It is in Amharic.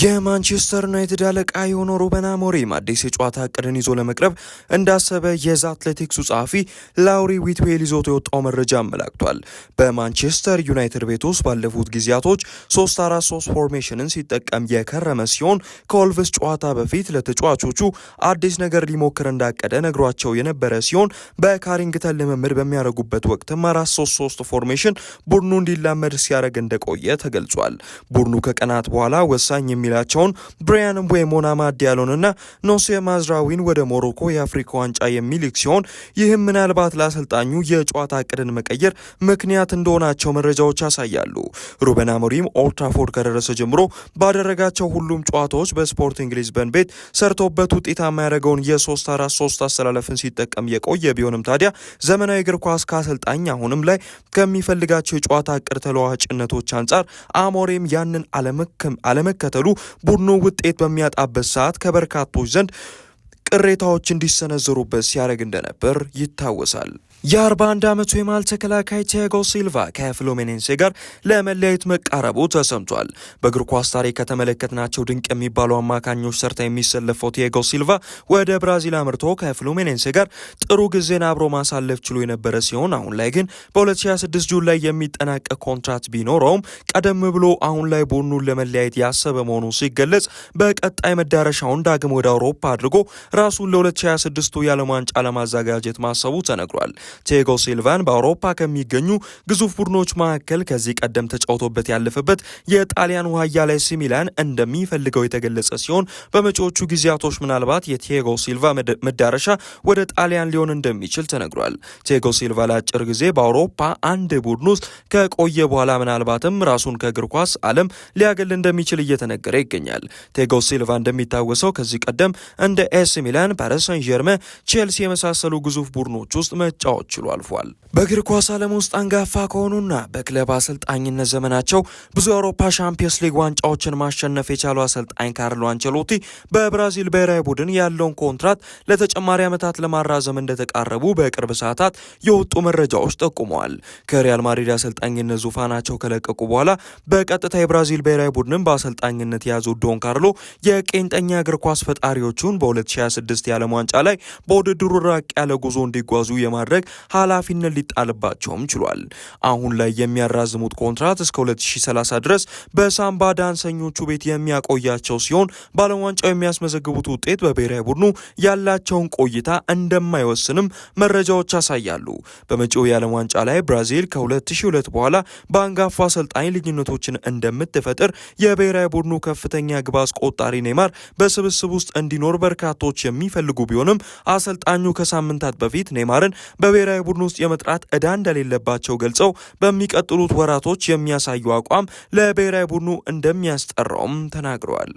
የማንቸስተር ዩናይትድ አለቃ የሆነው ሩበን አሞሪም አዲስ የጨዋታ እቅድን ይዞ ለመቅረብ እንዳሰበ የዘ አትሌቲክሱ ጸሐፊ ላውሪ ዊትዌል ይዞት የወጣው መረጃ አመላክቷል። በማንቸስተር ዩናይትድ ቤት ውስጥ ባለፉት ጊዜያቶች 3-4-3 ፎርሜሽንን ሲጠቀም የከረመ ሲሆን ከወልቭስ ጨዋታ በፊት ለተጫዋቾቹ አዲስ ነገር ሊሞክር እንዳቀደ ነግሯቸው የነበረ ሲሆን በካሪንግተን ልምምድ በሚያደርጉበት ወቅትም 4-3-3 ፎርሜሽን ቡድኑ እንዲላመድ ሲያደርግ እንደቆየ ተገልጿል። ቡድኑ ከቀናት በኋላ ወሳኝ የሚላቸውን ብራያን ምቤሞና አማድ ዲያሎንና ኖሴር ማዝራዊን ወደ ሞሮኮ የአፍሪካ ዋንጫ የሚልክ ሲሆን ይህም ምናልባት ለአሰልጣኙ የጨዋታ እቅድን መቀየር ምክንያት እንደሆናቸው መረጃዎች ያሳያሉ። ሩበን አሞሪም ኦልድ ትራፎርድ ከደረሰ ጀምሮ ባደረጋቸው ሁሉም ጨዋታዎች በስፖርቲንግ ሊዝበን ቤት ሰርቶበት ውጤታማ ያደረገውን የ3-4-3 አሰላለፍን ሲጠቀም የቆየ ቢሆንም ታዲያ ዘመናዊ እግር ኳስ ከአሰልጣኝ አሁንም ላይ ከሚፈልጋቸው የጨዋታ እቅድ ተለዋዋጭነቶች አንጻር አሞሪም ያንን አለመከተሉ ቡድኑ ውጤት በሚያጣበት ሰዓት ከበርካቶች ዘንድ ቅሬታዎች እንዲሰነዘሩበት ሲያደርግ እንደነበር ይታወሳል። የ41 ዓመቱ የመሃል ተከላካይ ቲያጎ ሲልቫ ከፍሉሚኔንሴ ጋር ለመለያየት መቃረቡ ተሰምቷል። በእግር ኳስ ታሪክ ከተመለከትናቸው ድንቅ የሚባሉ አማካኞች ሰርታ የሚሰለፈው ቲያጎ ሲልቫ ወደ ብራዚል አምርቶ ከፍሉሚኔንሴ ጋር ጥሩ ጊዜን አብሮ ማሳለፍ ችሎ የነበረ ሲሆን አሁን ላይ ግን በ2026 ጁን ላይ የሚጠናቀቅ ኮንትራት ቢኖረውም ቀደም ብሎ አሁን ላይ ቡድኑን ለመለያየት ያሰበ መሆኑ ሲገለጽ በቀጣይ መዳረሻውን ዳግም ወደ አውሮፓ አድርጎ ራሱን ለ2026ቱ የዓለም ዋንጫ ለማዘጋጀት ማሰቡ ተነግሯል። ቲያጎ ሲልቫን በአውሮፓ ከሚገኙ ግዙፍ ቡድኖች መካከል ከዚህ ቀደም ተጫውቶበት ያለፈበት የጣሊያኑ ኃያል ኤሲ ሚላን እንደሚፈልገው የተገለጸ ሲሆን በመጪዎቹ ጊዜያቶች ምናልባት የቲያጎ ሲልቫ መዳረሻ ወደ ጣሊያን ሊሆን እንደሚችል ተነግሯል። ቲያጎ ሲልቫ ለአጭር ጊዜ በአውሮፓ አንድ ቡድን ውስጥ ከቆየ በኋላ ምናልባትም ራሱን ከእግር ኳስ ዓለም ሊያገል እንደሚችል እየተነገረ ይገኛል። ቲያጎ ሲልቫ እንደሚታወሰው ከዚህ ቀደም እንደ ኤሲ ሚላን፣ ፓሪስ ሰን ዠርመን፣ ቼልሲ የመሳሰሉ ግዙፍ ቡድኖች ውስጥ መጫወት ችሎ አልፏል። በእግር ኳስ ዓለም ውስጥ አንጋፋ ከሆኑና በክለብ አሰልጣኝነት ዘመናቸው ብዙ የአውሮፓ ሻምፒየንስ ሊግ ዋንጫዎችን ማሸነፍ የቻሉ አሰልጣኝ ካርሎ አንቸሎቲ በብራዚል ብሔራዊ ቡድን ያለውን ኮንትራት ለተጨማሪ ዓመታት ለማራዘም እንደተቃረቡ በቅርብ ሰዓታት የወጡ መረጃዎች ጠቁመዋል። ከሪያል ማድሪድ አሰልጣኝነት ዙፋናቸው ከለቀቁ በኋላ በቀጥታ የብራዚል ብሔራዊ ቡድንን በአሰልጣኝነት የያዙት ዶን ካርሎ የቄንጠኛ እግር ኳስ ፈጣሪዎቹን በ2026 የዓለም ዋንጫ ላይ በውድድሩ ራቅ ያለ ጉዞ እንዲጓዙ የማድረግ ኃላፊነት ሊጣልባቸውም ችሏል። አሁን ላይ የሚያራዝሙት ኮንትራት እስከ 2030 ድረስ በሳምባ ዳንሰኞቹ ቤት የሚያቆያቸው ሲሆን በዓለም ዋንጫው የሚያስመዘግቡት ውጤት በብሔራዊ ቡድኑ ያላቸውን ቆይታ እንደማይወስንም መረጃዎች ያሳያሉ። በመጪው የዓለም ዋንጫ ላይ ብራዚል ከ2002 በኋላ በአንጋፋ አሰልጣኝ ልዩነቶችን እንደምትፈጥር የብሔራዊ ቡድኑ ከፍተኛ ግብ አስቆጣሪ ኔይማር በስብስብ ውስጥ እንዲኖር በርካቶች የሚፈልጉ ቢሆንም አሰልጣኙ ከሳምንታት በፊት ኔይማርን በብሔራዊ ቡድን ውስጥ የመጥራት ዕዳ እንደሌለባቸው ገልጸው በሚቀጥሉት ወራቶች የሚያሳዩ አቋም ለብሔራዊ ቡድኑ እንደሚያስጠራውም ተናግረዋል።